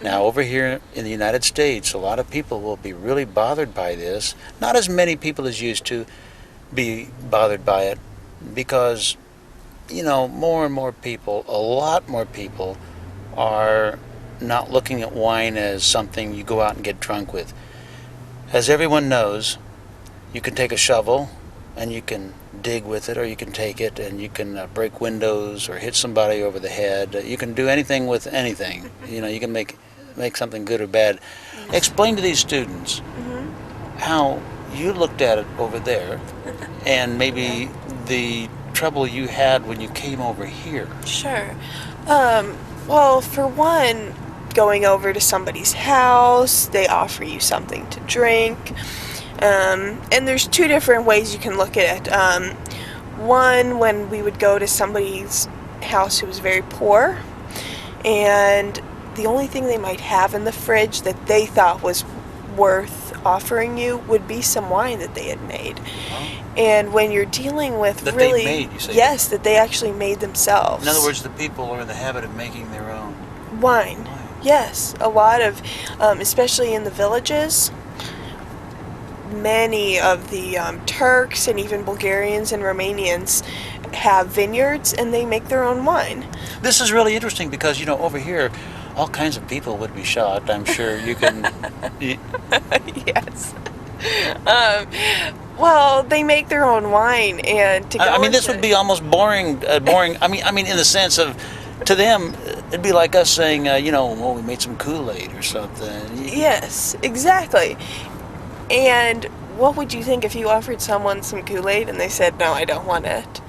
Now, over here in the United States, a lot of people will be really bothered by this. Not as many people as used to be bothered by it because, more and more people, a lot more people, are not looking at wine as something you go out and get drunk with. As everyone knows, you can take a shovel and you can dig with it, or you can take it and you can break windows or hit somebody over the head. You can do anything with anything. You can make something good or bad. Explain to these students how you looked at it over there and maybe the trouble you had when you came over here. Sure. Well, for one, going over to somebody's house, they offer you something to drink. And there's two different ways you can look at it. One, when we would go to somebody's house who was very poor, and the only thing they might have in the fridge that they thought was worth offering you would be some wine that they had made. And when you're dealing with that really... they made, you say? Yes, that they actually made themselves. In other words, the people are in the habit of making their own wine. Yes, a lot of, especially in the villages, many of the Turks and even Bulgarians and Romanians have vineyards and they make their own wine. This is really interesting because, over here, all kinds of people would be shocked. I'm sure you can... Yes. Well, they make their own wine, and to go this would be almost boring. I mean, in the sense of, to them, it'd be like us saying, we made some Kool-Aid or something. Yes, exactly. And what would you think if you offered someone some Kool-Aid and they said, no, I don't want it?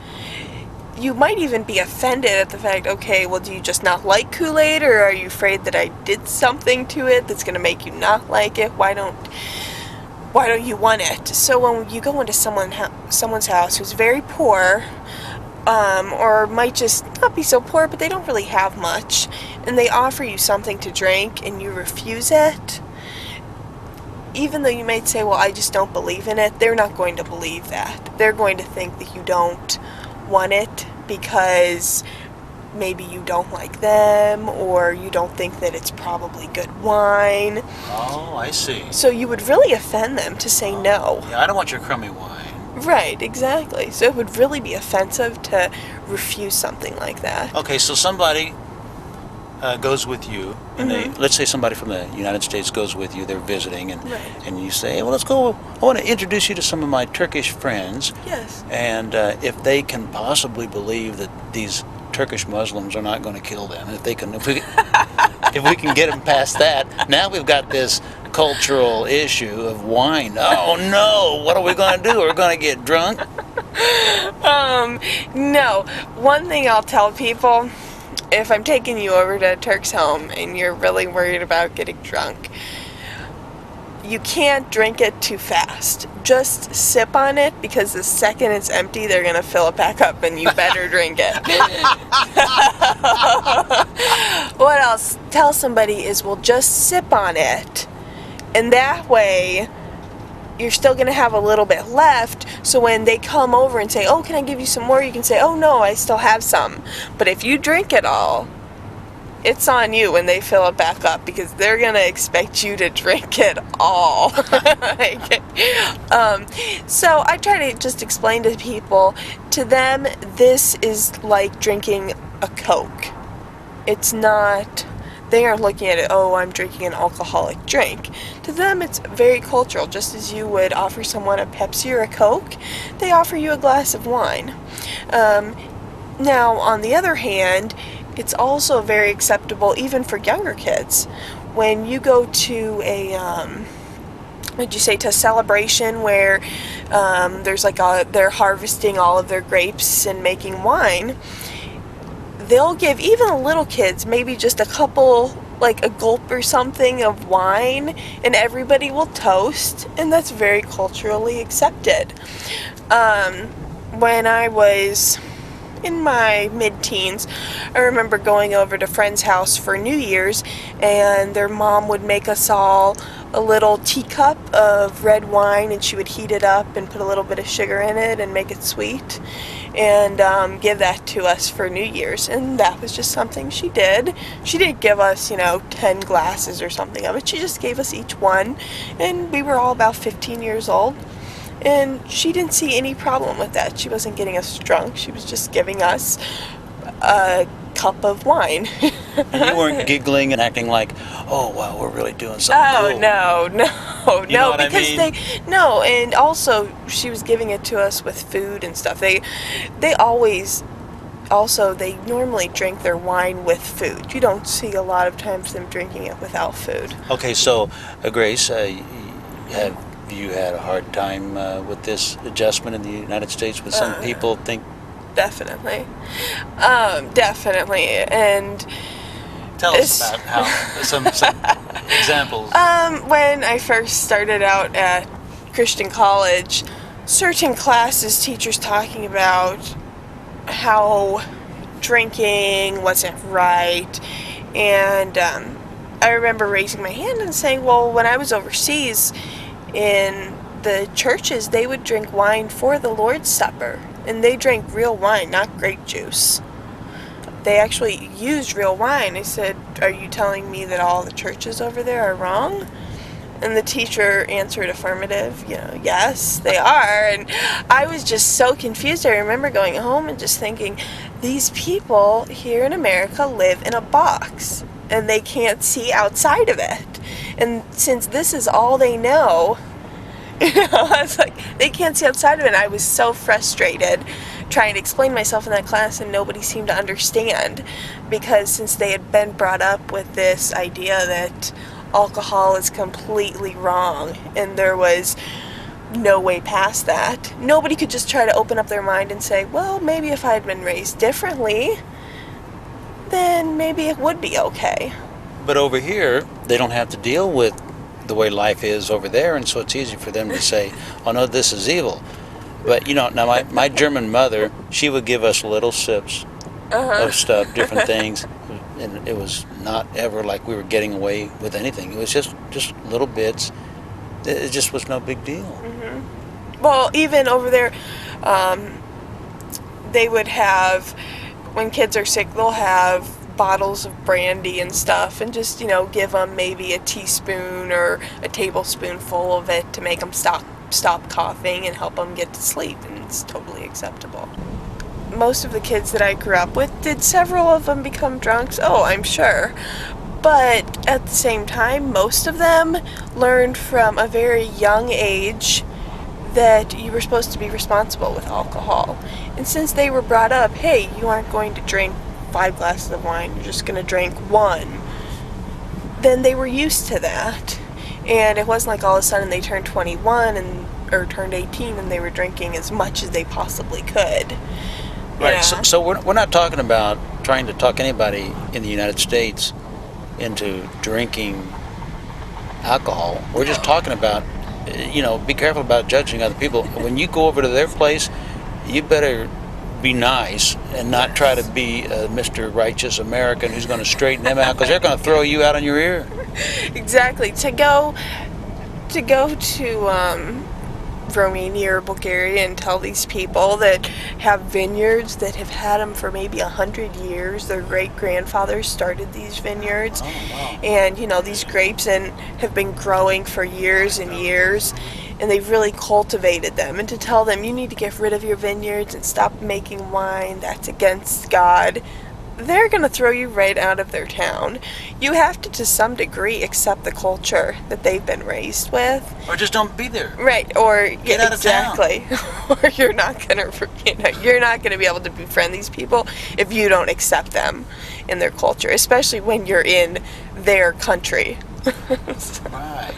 You might even be offended at the fact, okay, well, do you just not like Kool-Aid, or are you afraid that I did something to it that's going to make you not like it? Why don't you want it? So when you go into someone's house who's very poor, or might just not be so poor, but they don't really have much, and they offer you something to drink and you refuse it, even though you might say, well, I just don't believe in it, they're not going to believe that. They're going to think that you don't want it because maybe you don't like them, or you don't think that it's probably good wine. Oh, I see. So you would really offend them to say no. Yeah, I don't want your crummy wine. Right, exactly. So it would really be offensive to refuse something like that. Okay, so somebody goes with you, and let's say somebody from the United States goes with you, they're visiting, and you say, well, let's go, I want to introduce you to some of my Turkish friends. Yes. And if they can possibly believe that these Turkish Muslims are not going to kill them, if we can get them past that, now we've got this cultural issue of wine. Oh no, what are we going to do? We're going to get drunk? No. One thing I'll tell people, if I'm taking you over to a Turk's home and you're really worried about getting drunk, you can't drink it too fast. Just sip on it, because the second it's empty, they're going to fill it back up and you better drink it. What else? Tell somebody is, well, just sip on it. And that way, you're still going to have a little bit left, so when they come over and say, oh, can I give you some more? You can say, oh, no, I still have some. But if you drink it all, it's on you when they fill it back up, because they're going to expect you to drink it all. So I try to just explain to people, to them, this is like drinking a Coke. It's not... They aren't looking at it, oh, I'm drinking an alcoholic drink. To them, it's very cultural. Just as you would offer someone a Pepsi or a Coke, they offer you a glass of wine. Now, on the other hand, it's also very acceptable even for younger kids. When you go to to a celebration where there's they're harvesting all of their grapes and making wine, they'll give even the little kids maybe just a couple, like a gulp or something of wine, and everybody will toast, and that's very culturally accepted. When I was in my mid-teens, I remember going over to a friend's house for New Year's, and their mom would make us all a little teacup of red wine, and she would heat it up and put a little bit of sugar in it and make it sweet, and give that to us for New Year's. And that was just something she did. She didn't give us, 10 glasses or something of it. She just gave us each one, and we were all about 15 years old. And she didn't see any problem with that. She wasn't getting us drunk. She was just giving us a cup of wine. And you weren't giggling and acting like, oh, wow, we're really doing something Oh, cool. no, You know what I because mean? no, and also she was giving it to us with food and stuff. They normally drink their wine with food. You don't see a lot of times them drinking it without food. Okay, so, Grace, have you had a hard time with this adjustment in the United States? With some people think... Definitely. Definitely. And Tell us about how, some examples. when I first started out at Christian college, certain classes, teachers talking about how drinking wasn't right. And I remember raising my hand and saying, well, when I was overseas in the churches, they would drink wine for the Lord's Supper. And they drank real wine, not grape juice. They actually used real wine. I said, are you telling me that all the churches over there are wrong? And the teacher answered affirmative, yes, they are. And I was just so confused. I remember going home and just thinking, these people here in America live in a box, and they can't see outside of it. And since this is all they know, I was like, they can't see outside of it. And I was so frustrated trying to explain myself in that class, and nobody seemed to understand, because since they had been brought up with this idea that alcohol is completely wrong and there was no way past that, nobody could just try to open up their mind and say, well, maybe if I had been raised differently, then maybe it would be okay. But over here, they don't have to deal with the way life is over there, and so it's easy for them to say, oh no, this is evil. But now my German mother, she would give us little sips of stuff, different things, and it was not ever like we were getting away with anything. It was just little bits. It just was no big deal. Mm-hmm. Well, even over there, they would have, when kids are sick, they'll have bottles of brandy and stuff, and just give them maybe a teaspoon or a tablespoonful of it to make them stop coughing and help them get to sleep, and it's totally acceptable. Most of the kids that I grew up with, did several of them become drunks? Oh, I'm sure. But at the same time, most of them learned from a very young age that you were supposed to be responsible with alcohol. And since they were brought up, hey, you aren't going to drink 5 glasses of wine, you're just going to drink 1, then they were used to that. And it wasn't like all of a sudden they turned 21 or turned 18 and they were drinking as much as they possibly could. Right. Yeah. So we're not talking about trying to talk anybody in the United States into drinking alcohol. We're just talking about, be careful about judging other people. When you go over to their place, you better be nice and not try to be Mr. Righteous American who's going to straighten them out, because they're going to throw you out on your ear. Exactly. To go to Romania or Bulgaria and tell these people that have vineyards that have had them for maybe 100 years. Their great-grandfathers started these vineyards. Oh, wow. And, these grapes have been growing for years and years, and they've really cultivated them. And to tell them, you need to get rid of your vineyards and stop making wine, that's against God, they're going to throw you right out of their town. You have to some degree, accept the culture that they've been raised with. Or just don't be there. Right, or Get out of town. exactly. Or you're not gonna be able to befriend these people if you don't accept them in their culture, especially when you're in their country. Right.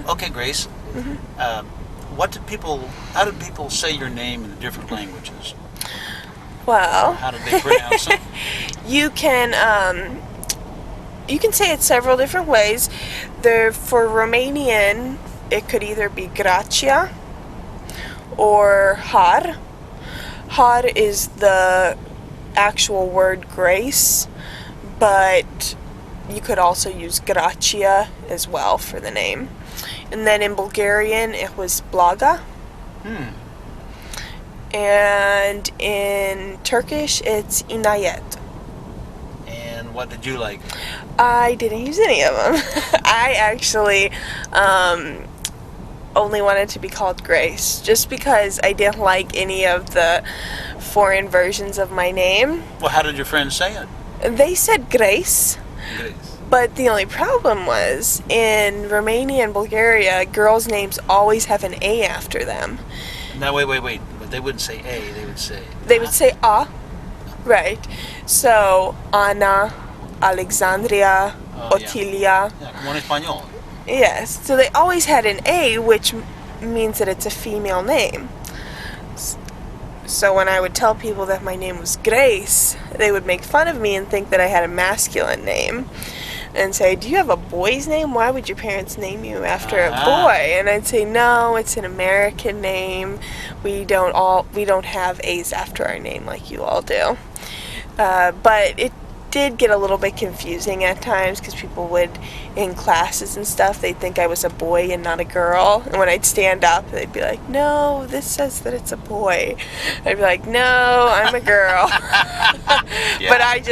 Okay, Grace. Mm-hmm. How did people say your name in the different languages? Well, How did they pronounce it? you can say it several different ways. For Romanian, it could either be gracia or har. Har is the actual word grace, but you could also use gracia as well for the name. And then in Bulgarian, it was blaga. And in Turkish, it's inayet. And what did you like? I didn't use any of them. I actually only wanted to be called Grace, just because I didn't like any of the foreign versions of my name. Well, how did your friends say it? They said Grace, Grace. but the only problem was in Romania and Bulgaria, girls' names always have an A after them. Now, wait. But they wouldn't say A, they would say... They would say A, right. So, Anna, Alexandria, Otilia. Yeah, como en español. Yes, so they always had an A, which means that it's a female name. So when I would tell people that my name was Grace, they would make fun of me and think that I had a masculine name. And say, do you have a boy's name? Why would your parents name you after a boy? And I'd say, no, it's an American name. We don't have A's after our name like you all do. But it did get a little bit confusing at times, because people would, in classes and stuff, they'd think I was a boy and not a girl. And when I'd stand up, they'd be like, no, this says that it's a boy. I'd be like, no, I'm a girl. But I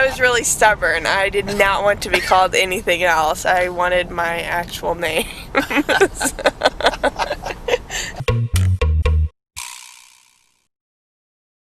was really stubborn. I did not want to be called anything else. I wanted my actual name.